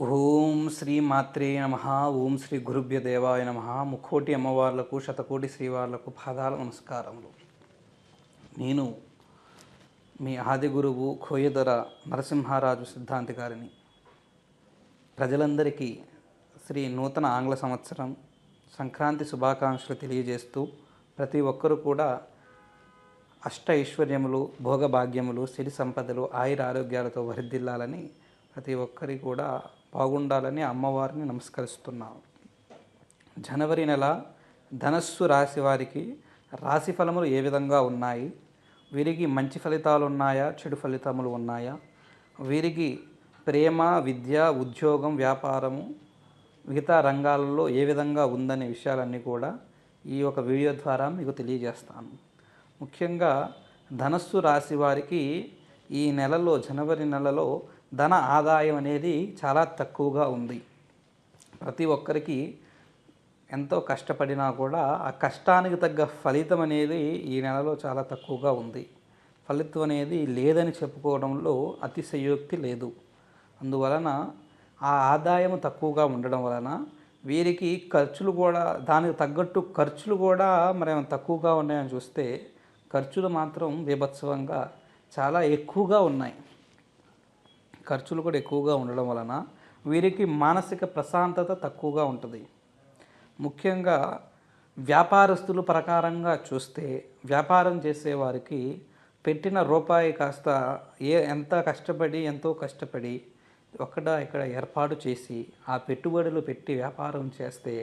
ఓం శ్రీ మాత్రే నమ. ఓం శ్రీ గురుభ్య దేవాయ నమ. ముక్కోటి అమ్మవార్లకు శతకోటి శ్రీవార్లకు పాదాల నమస్కారములు. నేను మీ ఆది గురువు కోయదొర నరసింహారాజు సిద్ధాంతి గారిని. ప్రజలందరికీ శ్రీ నూతన ఆంగ్ల సంవత్సరం సంక్రాంతి శుభాకాంక్షలు తెలియజేస్తూ ప్రతి ఒక్కరూ కూడా అష్ట ఐశ్వర్యములు, భోగభాగ్యములు, సిరి సంపదలు, ఆయుర ఆరోగ్యాలతో వర్ధిల్లాలని, ప్రతి ఒక్కరి కూడా బాగుండాలని అమ్మవారిని నమస్కరిస్తున్నాను. జనవరి నెల ధనస్సు రాశి వారికి రాశి ఫలములు ఏ విధంగా ఉన్నాయి? వీరికి మంచి ఫలితాలు ఉన్నాయా, చెడు ఫలితములు ఉన్నాయా? వీరికి ప్రేమ, విద్య, ఉద్యోగం, వ్యాపారము, మిగతా రంగాలలో ఏ విధంగా ఉందనే విషయాలన్నీ కూడా ఈ ఒక వీడియో ద్వారా మీకు తెలియజేస్తాను. ముఖ్యంగా ధనస్సు రాశి వారికి ఈ నెలలో, జనవరి నెలలో ధన ఆదాయం అనేది చాలా తక్కువగా ఉంది. ప్రతి ఒక్కరికి ఎంతో కష్టపడినా కూడా ఆ కష్టానికి తగ్గ ఫలితం అనేది ఈ నెలలో చాలా తక్కువగా ఉంది. ఫలితం అనేది లేదని చెప్పుకోవడంలో అతిశయోక్తి లేదు. అందువలన ఆ ఆదాయం తక్కువగా ఉండడం వలన వీరికి ఖర్చులు కూడా, దానికి తగ్గట్టు ఖర్చులు కూడా మరి తక్కువగా ఉన్నాయని చూస్తే ఖర్చులు మాత్రం బీభత్సవంగా చాలా ఎక్కువగా ఉన్నాయి. ఖర్చులు కూడా ఎక్కువగా ఉండడం వలన వీరికి మానసిక ప్రశాంతత తక్కువగా ఉంటుంది. ముఖ్యంగా వ్యాపారస్తుల ప్రకారంగా చూస్తే, వ్యాపారం చేసేవారికి పెట్టిన రూపాయి కాస్త ఎంతో కష్టపడి ఇక్కడ ఏర్పాటు చేసి ఆ పెట్టుబడులు పెట్టి వ్యాపారం చేస్తే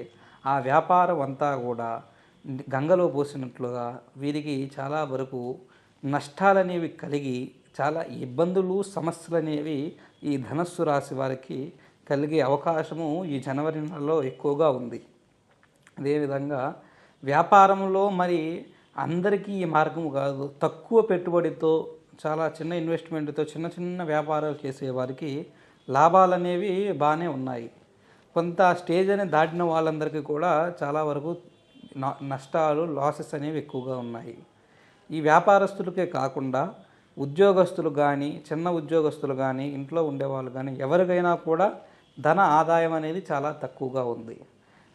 ఆ వ్యాపారం అంతా కూడా గంగలో పోసినట్లుగా వీరికి చాలా వరకు నష్టాలనేవి కలిగి చాలా ఇబ్బందులు, సమస్యలు అనేవి ఈ ధనస్సు రాశి వారికి కలిగే అవకాశము ఈ జనవరి నెలలో ఎక్కువగా ఉంది. అదేవిధంగా వ్యాపారంలో మరి అందరికీ ఈ మార్గము కాదు. తక్కువ పెట్టుబడితో, చాలా చిన్న ఇన్వెస్ట్మెంట్తో చిన్న చిన్న వ్యాపారాలు చేసేవారికి లాభాలు అనేవి బాగానే ఉన్నాయి. కొంత స్టేజ్ అనేది దాటిన వాళ్ళందరికీ కూడా చాలా వరకు నష్టాలు, లాసెస్ అనేవి ఎక్కువగా ఉన్నాయి. ఈ వ్యాపారస్తులకే కాకుండా ఉద్యోగస్తులు కానీ, చిన్న ఉద్యోగస్తులు కానీ, ఇంట్లో ఉండేవాళ్ళు కానీ ఎవరికైనా కూడా ధన ఆదాయం అనేది చాలా తక్కువగా ఉంది.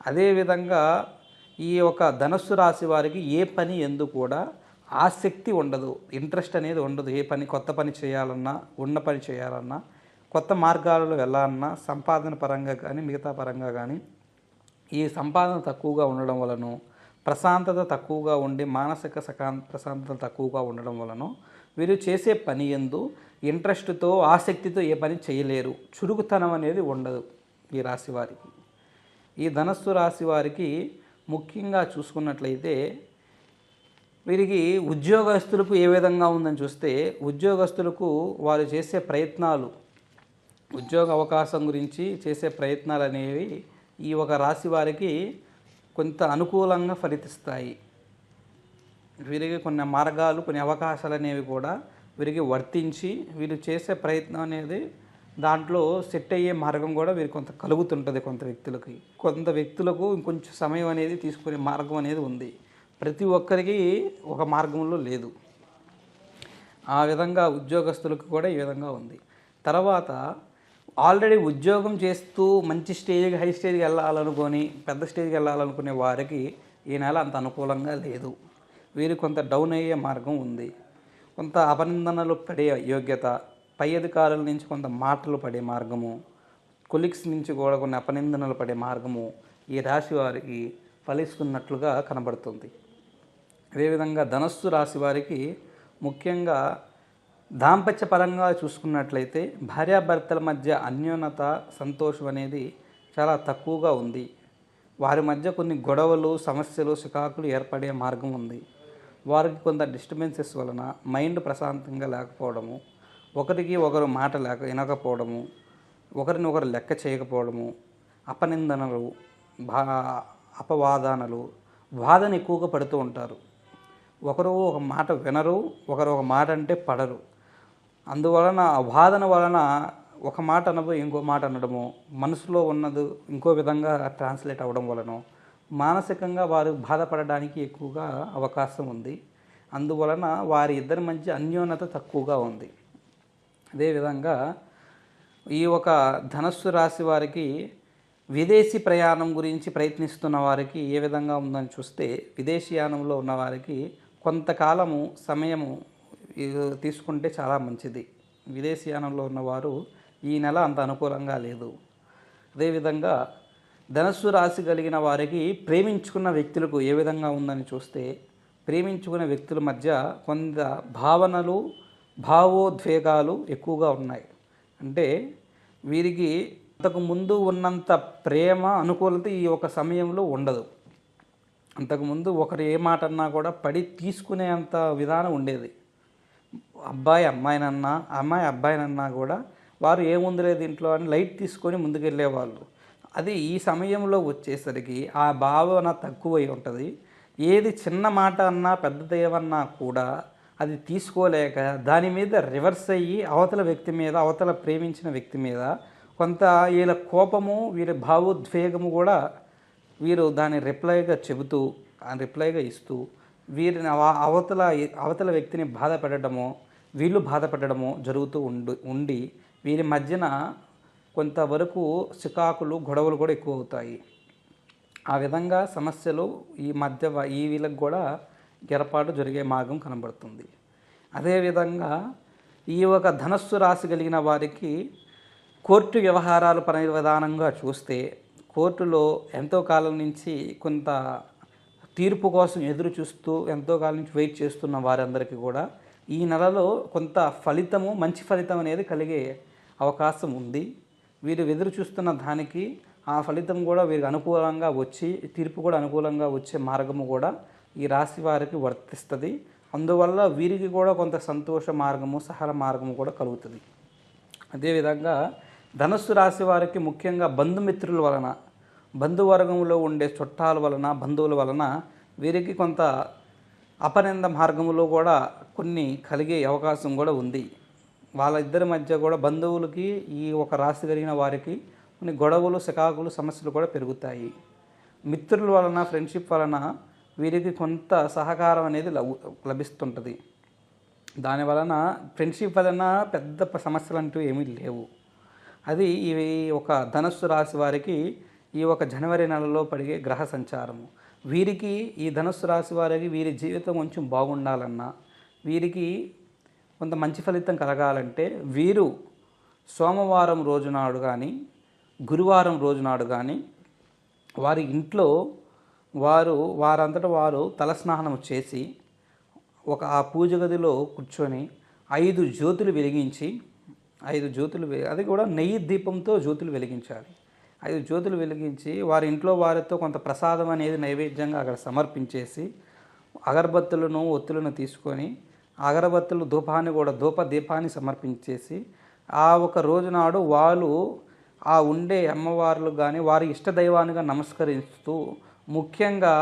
అదేవిధంగా ఈ ఒక ధనస్సు రాశి వారికి ఏ పని ఎందు కూడా ఆసక్తి ఉండదు, ఇంట్రెస్ట్ అనేది ఉండదు. ఏ పని, కొత్త పని చేయాలన్నా, ఉన్న పని చేయాలన్నా, కొత్త మార్గాలలో వెళ్ళాలన్నా, సంపాదన పరంగా కానీ మిగతా పరంగా కానీ ఈ సంపాదన తక్కువగా ఉండడం వలన, ప్రశాంతత తక్కువగా ఉండి మానసిక ప్రశాంతత తక్కువగా ఉండడం వలన వీరు చేసే పని యందు ఇంట్రెస్ట్తో, ఆసక్తితో ఏ పని చేయలేరు. చురుకుతనం అనేది ఉండదు ఈ రాశి వారికి. ఈ ధనస్సు రాశి వారికి ముఖ్యంగా చూసుకున్నట్లయితే వీరికి ఉద్యోగస్తులకు ఏ విధంగా ఉందని చూస్తే, ఉద్యోగస్తులకు వారు చేసే ప్రయత్నాలు, ఉద్యోగ అవకాశం గురించి చేసే ప్రయత్నాలు అనేవి ఈ ఒక రాశి వారికి కొంత అనుకూలంగా ఫలిస్తాయి. వీరికి కొన్ని మార్గాలు, కొన్ని అవకాశాలు అనేవి కూడా వీరికి వర్తించి వీరు చేసే ప్రయత్నం అనేది దాంట్లో సెట్ అయ్యే మార్గం కూడా వీరికి కొంత కలుగుతుంటుంది. కొంత వ్యక్తులకు ఇంకొంచెం సమయం అనేది తీసుకునే మార్గం అనేది ఉంది. ప్రతి ఒక్కరికి ఒక మార్గంలో లేదు. ఆ విధంగా ఉద్యోగస్తులకు కూడా ఈ విధంగా ఉంది. తర్వాత ఆల్రెడీ ఉద్యోగం చేస్తూ మంచి స్టేజ్కి, హై స్టేజ్కి వెళ్ళాలనుకొని, పెద్ద స్టేజ్కి వెళ్ళాలనుకునే వారికి ఈ నెల అంత అనుకూలంగా లేదు. వీరు కొంత డౌన్ అయ్యే మార్గం ఉంది. కొంత అభినందనలు పడే యోగ్యత, పై అధికారుల నుంచి కొంత మాటలు పడే మార్గము, కొలీగ్స్ నుంచి కూడా కొన్ని అభినందనలు పడే మార్గము ఈ రాశి వారికి ఫలిస్తున్నట్లుగా కనబడుతుంది. అదేవిధంగా ధనస్సు రాశి వారికి ముఖ్యంగా దాంపత్య పరంగా చూసుకున్నట్లయితే భార్యాభర్తల మధ్య అన్యోన్యత, సంతోషం అనేది చాలా తక్కువగా ఉంది. వారి మధ్య కొన్ని గొడవలు, సమస్యలు, చికాకులు ఏర్పడే మార్గం ఉంది. వారికి కొంత డిస్టర్బెన్సెస్ వలన మైండ్ ప్రశాంతంగా లేకపోవడము, ఒకరికి ఒకరు మాట వినకపోవడము, ఒకరిని ఒకరు లెక్క చేయకపోవడము, అపనిందనలు, అపవాదనలు, వాదన ఎక్కువగా పడుతూ ఉంటారు. ఒకరు ఒక మాట వినరు, ఒకరు ఒక మాట అంటే పడరు. అందువలన ఆ వాదన వలన ఒక మాట అనబోయి ఇంకో మాట అనడము, మనసులో ఉన్నది ఇంకో విధంగా ట్రాన్స్లేట్ అవ్వడం వలన మానసికంగా వారు బాధపడడానికి ఎక్కువగా అవకాశం ఉంది. అందువలన వారి ఇద్దరి మధ్య అన్యోన్యత తక్కువగా ఉంది. అదేవిధంగా ఈ ఒక ధనస్సు రాశి వారికి విదేశీ ప్రయాణం గురించి ప్రయత్నిస్తున్న వారికి ఏ విధంగా ఉందని చూస్తే, విదేశీయానంలో ఉన్న వారికి కొంతకాలము సమయము తీసుకుంటే చాలా మంచిది. విదేశీయానంలో ఉన్నవారు ఈ నెల అంత అనుకూలంగా లేదు. అదేవిధంగా ధనస్సు రాశి కలిగిన వారికి ప్రేమించుకున్న వ్యక్తులకు ఏ విధంగా ఉందని చూస్తే, ప్రేమించుకున్న వ్యక్తుల మధ్య కొంత భావనలు, భావోద్వేగాలు ఎక్కువగా ఉన్నాయి. అంటే వీరికి అంతకుముందు ఉన్నంత ప్రేమ, అనుకూలత ఈ ఒక సమయంలో ఉండదు. అంతకుముందు ఒకరు ఏ మాట అన్నా కూడా పడి తీసుకునేంత విధానం ఉండేది. అబ్బాయి అమ్మాయినన్నా, అమ్మాయి అబ్బాయినన్నా కూడా వారు ఏముందిలే దీంట్లో అని లైట్ తీసుకొని ముందుకెళ్ళేవాళ్ళు. అది ఈ సమయంలో వచ్చేసరికి ఆ భావన తక్కువై ఉంటుంది. ఏది చిన్న మాట అన్నా, పెద్దదేమన్నా కూడా అది తీసుకోలేక దాని మీద రివర్స్ అయ్యి అవతల వ్యక్తి మీద, అవతల ప్రేమించిన వ్యక్తి మీద కొంత వీళ్ళ కోపము, వీరి భావోద్వేగము కూడా వీరు దాన్ని రిప్లైగా చెబుతూ, రిప్లైగా ఇస్తూ వీరిని అవతల వ్యక్తిని బాధ పెట్టడమో, వీళ్ళు బాధపడడమో జరుగుతూ ఉండి వీరి మధ్యన కొంతవరకు చికాకులు, గొడవలు కూడా ఎక్కువ అవుతాయి. ఆ విధంగా సమస్యలు ఈ వీళ్ళకి కూడా ఏర్పాటు జరిగే మార్గం కనబడుతుంది. అదేవిధంగా ఈ ఒక ధనస్సు రాశి కలిగిన వారికి కోర్టు వ్యవహారాలు విధానంగా చూస్తే, కోర్టులో ఎంతో కాలం నుంచి కొంత తీర్పు కోసం ఎదురు చూస్తూ ఎంతో కాలం నుంచి వెయిట్ చేస్తున్న వారందరికీ కూడా ఈ నెలలో కొంత ఫలితము, మంచి ఫలితం అనేది కలిగే అవకాశం ఉంది. వీరు ఎదురు చూస్తున్న దానికి ఆ ఫలితం కూడా వీరికి అనుకూలంగా వచ్చి, తీర్పు కూడా అనుకూలంగా వచ్చే మార్గము కూడా ఈ రాశి వారికి వర్తిస్తుంది. అందువల్ల వీరికి కూడా కొంత సంతోష మార్గము, సహన మార్గము కూడా కలుగుతుంది. అదేవిధంగా ధనస్సు రాశి వారికి ముఖ్యంగా బంధుమిత్రుల వలన, బంధువర్గంలో ఉండే చుట్టాల వలన, బంధువుల వలన వీరికి కొంత అపనింద మార్గములో కూడా కొన్ని కలిగే అవకాశం కూడా ఉంది. వాళ్ళిద్దరి మధ్య కూడా బంధువులకి ఈ ఒక రాశి కలిగిన వారికి కొన్ని గొడవలు, చికాకులు, సమస్యలు కూడా పెరుగుతాయి. మిత్రుల వలన, ఫ్రెండ్షిప్ వలన వీరికి కొంత సహకారం అనేది లభిస్తుంటుంది. దానివలన ఫ్రెండ్షిప్ వలన పెద్ద సమస్యలు అంటూ ఏమీ లేవు. అది ఇవి ఒక ధనస్సు రాశి వారికి ఈ ఒక జనవరి నెలలో పడిగే గ్రహ సంచారము. వీరికి ఈ ధనస్సు రాశి వారికి వీరి జీవితం కొంచెం బాగుండాలన్నా, వీరికి కొంత మంచి ఫలితం కలగాలంటే వీరు సోమవారం రోజునాడు కానీ, గురువారం రోజునాడు కానీ వారి ఇంట్లో వారంతట వారు తలస్నానం చేసి ఆ పూజ గదిలో కూర్చొని 5 జ్యోతులు వెలిగించి, అది కూడా నెయ్యి దీపంతో జ్యోతులు వెలిగించాలి. 5 జ్యోతులు వెలిగించి వారి ఇంట్లో వారితో కొంత ప్రసాదం అనేది నైవేద్యంగా అక్కడ సమర్పించేసి, అగరబత్తులను, ఒత్తులను తీసుకొని అగరబత్తులు, దీపాన్ని సమర్పించేసి ఆ ఒక రోజునాడు వాళ్ళు ఆ ఉండే అమ్మవార్లు కానీ వారి ఇష్టదైవానిగా నమస్కరిస్తూ, ముఖ్యంగా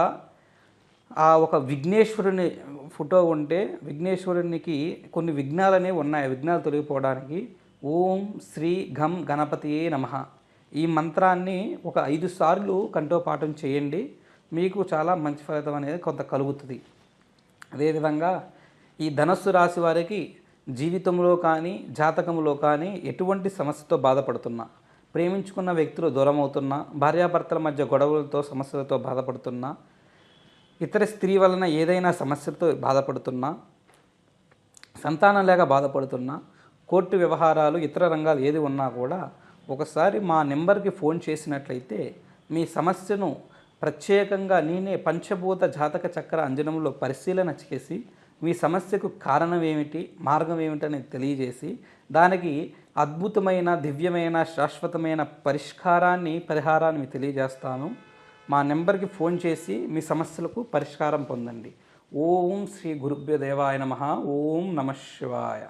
ఆ ఒక విఘ్నేశ్వరుని ఫోటో ఉంటే విఘ్నేశ్వరునికి కొన్ని విఘ్నాలు అనేవి ఉన్నాయి. విఘ్నాలు తొలగిపోవడానికి ఓం శ్రీ ఘం గణపతియే నమః ఈ మంత్రాన్ని ఒక 5 సార్లు కంఠోపాఠం చేయండి. మీకు చాలా మంచి ఫలితం అనేది కొంత కలుగుతుంది. అదేవిధంగా ఈ ధనస్సు రాశి వారికి జీవితంలో కానీ, జాతకంలో కానీ ఎటువంటి సమస్యతో బాధపడుతున్నా, ప్రేమించుకున్న వ్యక్తులు దూరం అవుతున్నా, భార్యాభర్తల మధ్య గొడవలతో, సమస్యలతో బాధపడుతున్నా, ఇతర స్త్రీ వలన ఏదైనా సమస్యతో బాధపడుతున్నా, సంతానం లేక బాధపడుతున్నా, కోర్టు వ్యవహారాలు, ఇతర రంగాలు ఏది ఉన్నా కూడా ఒకసారి మా నెంబర్కి ఫోన్ చేసినట్లయితే మీ సమస్యను ప్రత్యేకంగా నేనే పంచభూత జాతక చక్ర అంజనంలో పరిశీలన చేసి మీ సమస్యకు కారణం ఏమిటి, మార్గం ఏమిటని తెలియజేసి దానికి అద్భుతమైన, దివ్యమైన, శాశ్వతమైన పరిహారాన్ని తెలియజేస్తాను. మా నెంబర్కి ఫోన్ చేసి మీ సమస్యలకు పరిష్కారం పొందండి. ఓం శ్రీ గురుభ్యో దేవాయ నమః. ఓం నమః శివాయ.